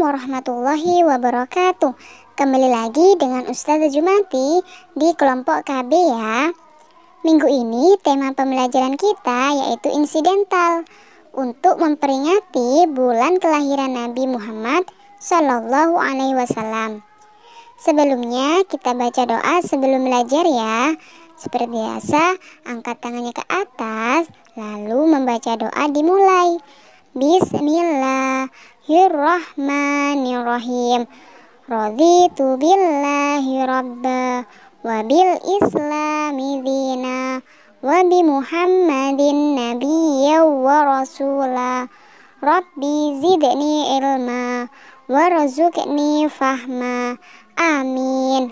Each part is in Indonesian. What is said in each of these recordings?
warahmatullahi wabarakatuh. Kembali lagi dengan Ustazah Jumati di kelompok KB ya. Minggu ini tema pembelajaran kita yaitu insidental untuk memperingati bulan kelahiran Nabi Muhammad Sallallahu Alaihi Wasallam. Sebelumnya kita baca doa sebelum belajar ya. Seperti biasa, angkat tangannya ke atas, lalu membaca doa dimulai. Bismillahirrahmanirrahim. Raditu billahi rabba wa bil islami dina wa bi Muhammadin nabiyya wa rasula. Rabbi zidni ilma warzuqni fahma. Amin.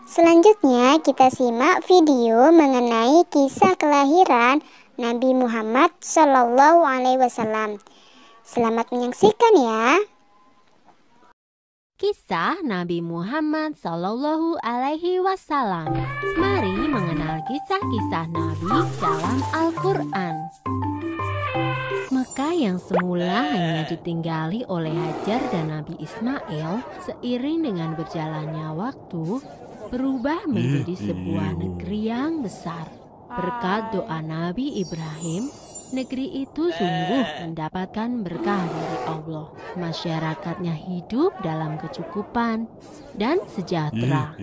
Selanjutnya kita simak video mengenai kisah kelahiran Nabi Muhammad Sallallahu Alaihi Wasallam. Selamat menyaksikan ya. Kisah Nabi Muhammad Sallallahu Alaihi Wasallam. Mari mengenal kisah-kisah Nabi dalam Al-Quran. Mekah yang semula hanya ditinggali oleh Hajar dan Nabi Ismail, seiring dengan berjalannya waktu, berubah menjadi sebuah negeri yang besar. Berkat doa Nabi Ibrahim, negeri itu sungguh mendapatkan berkah dari Allah. Masyarakatnya hidup dalam kecukupan dan sejahtera.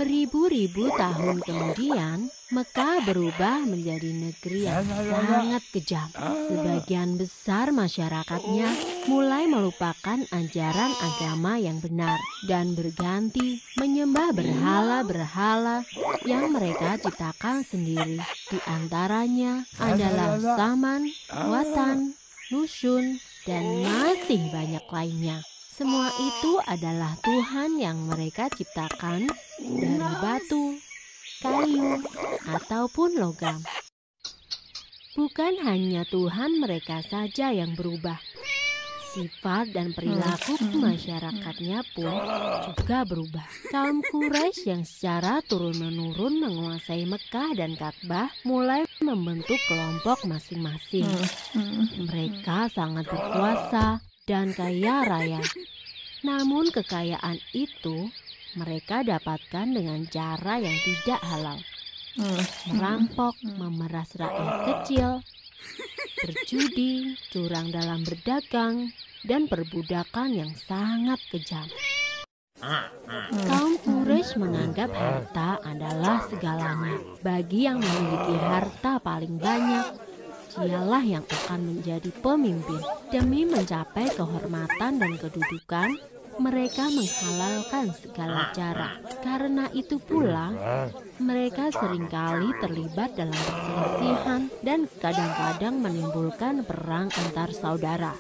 Beribu-ribu tahun kemudian, Mekah berubah menjadi negeri yang sangat kejam. Sebagian besar masyarakatnya mulai melupakan ajaran agama yang benar dan berganti menyembah berhala-berhala yang mereka ciptakan sendiri. Di antaranya adalah Saman, Watan, Nusyun, dan masih banyak lainnya. Semua itu adalah Tuhan yang mereka ciptakan dari batu, kayu, ataupun logam. Bukan hanya Tuhan mereka saja yang berubah, sifat dan perilaku masyarakatnya pun juga berubah. Kaum Quraisy yang secara turun-menurun menguasai Mekah dan Ka'bah mulai membentuk kelompok masing-masing. Mereka sangat berkuasa dan kaya raya. Namun kekayaan itu mereka dapatkan dengan cara yang tidak halal. Merampok, memeras rakyat kecil, berjudi, curang dalam berdagang, dan perbudakan yang sangat kejam. Kaum Quraisy menganggap harta adalah segalanya. Bagi yang memiliki harta paling banyak, dialah yang akan menjadi pemimpin. Demi mencapai kehormatan dan kedudukan, mereka menghalalkan segala cara. Karena itu pula, mereka seringkali terlibat dalam perselisihan dan kadang-kadang menimbulkan perang antar saudara.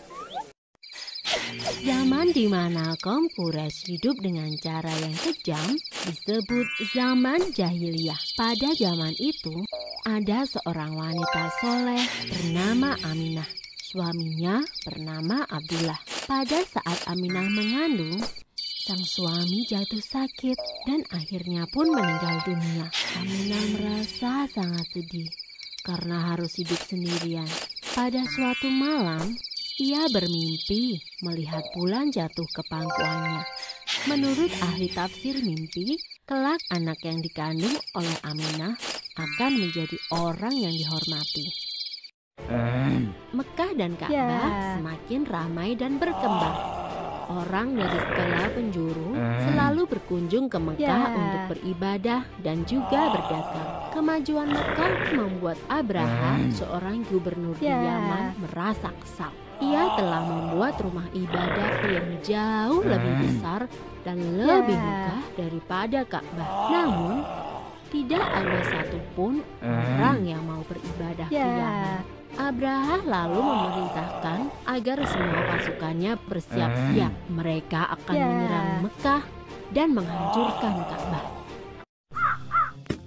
Zaman di mana kaum Quraisy hidup dengan cara yang kejam disebut zaman jahiliyah. Pada zaman itu, ada seorang wanita soleh bernama Aminah. Suaminya bernama Abdullah. Pada saat Aminah mengandung, sang suami jatuh sakit dan akhirnya pun meninggal dunia. Aminah merasa sangat sedih karena harus hidup sendirian. Pada suatu malam, ia bermimpi melihat bulan jatuh ke pangkuannya. Menurut ahli tafsir mimpi, kelak anak yang dikandung oleh Aminah akan menjadi orang yang dihormati. Mekah dan Ka'bah semakin ramai dan berkembang. Orang dari segala penjuru selalu berkunjung ke Mekah untuk beribadah dan juga berdagang. Kemajuan Mekah membuat Abraha, seorang gubernur di Yaman, merasa kesal. Ia telah membuat rumah ibadah yang jauh lebih besar dan lebih megah daripada Ka'bah. Namun, tidak ada satupun orang yang mau beribadah ke Yaman. Abraha lalu memerintahkan agar semua pasukannya bersiap-siap. Mereka akan menyerang Mekah dan menghancurkan Ka'bah.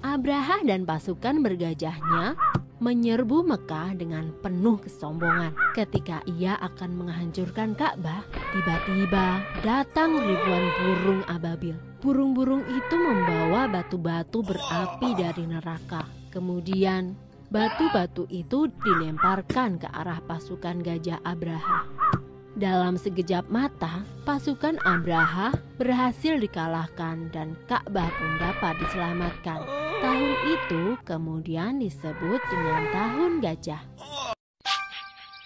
Abraha dan pasukan bergajahnya menyerbu Mekah dengan penuh kesombongan. Ketika ia akan menghancurkan Ka'bah, tiba-tiba datang ribuan burung ababil. Burung-burung itu membawa batu-batu berapi dari neraka. Kemudian batu-batu itu dilemparkan ke arah pasukan gajah Abraha. Dalam sekejap mata, pasukan Abraha berhasil dikalahkan dan Ka'bah pun dapat diselamatkan. Tahun itu kemudian disebut dengan Tahun Gajah.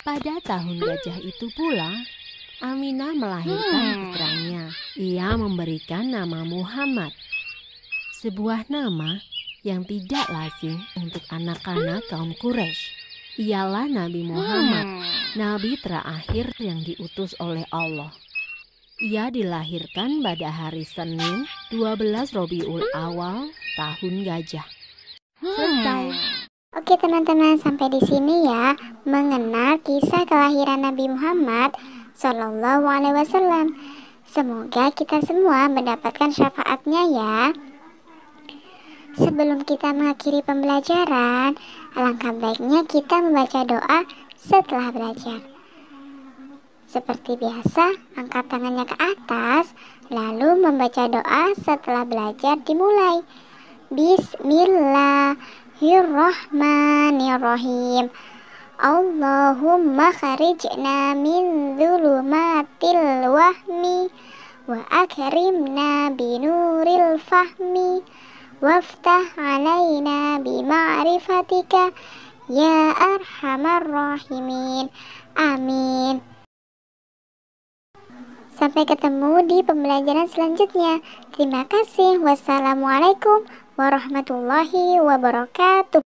Pada Tahun Gajah itu pula, Aminah melahirkan putranya. Ia memberikan nama Muhammad, sebuah nama yang tidak lazim untuk anak-anak kaum Quraisy. Ialah Nabi Muhammad, Nabi terakhir yang diutus oleh Allah. Ia dilahirkan pada hari Senin 12 Rabiul Awal Tahun Gajah. Selesai. Oke teman-teman, sampai di sini ya mengenal kisah kelahiran Nabi Muhammad Sallallahu Alaihi Wasallam. Semoga kita semua mendapatkan syafaatnya ya. Sebelum kita mengakhiri pembelajaran, alangkah baiknya kita membaca doa setelah belajar. Seperti biasa, angkat tangannya ke atas, lalu membaca doa setelah belajar dimulai. Bismillahirrahmanirrahim. Allahumma kharijna min dhulumatil wahmi wa akrimna binuril fahmi waftah alaina bima'rifatika ya arhamar rahimin. Amin. Sampai ketemu di pembelajaran selanjutnya. Terima kasih. Wassalamualaikum warahmatullahi wabarakatuh.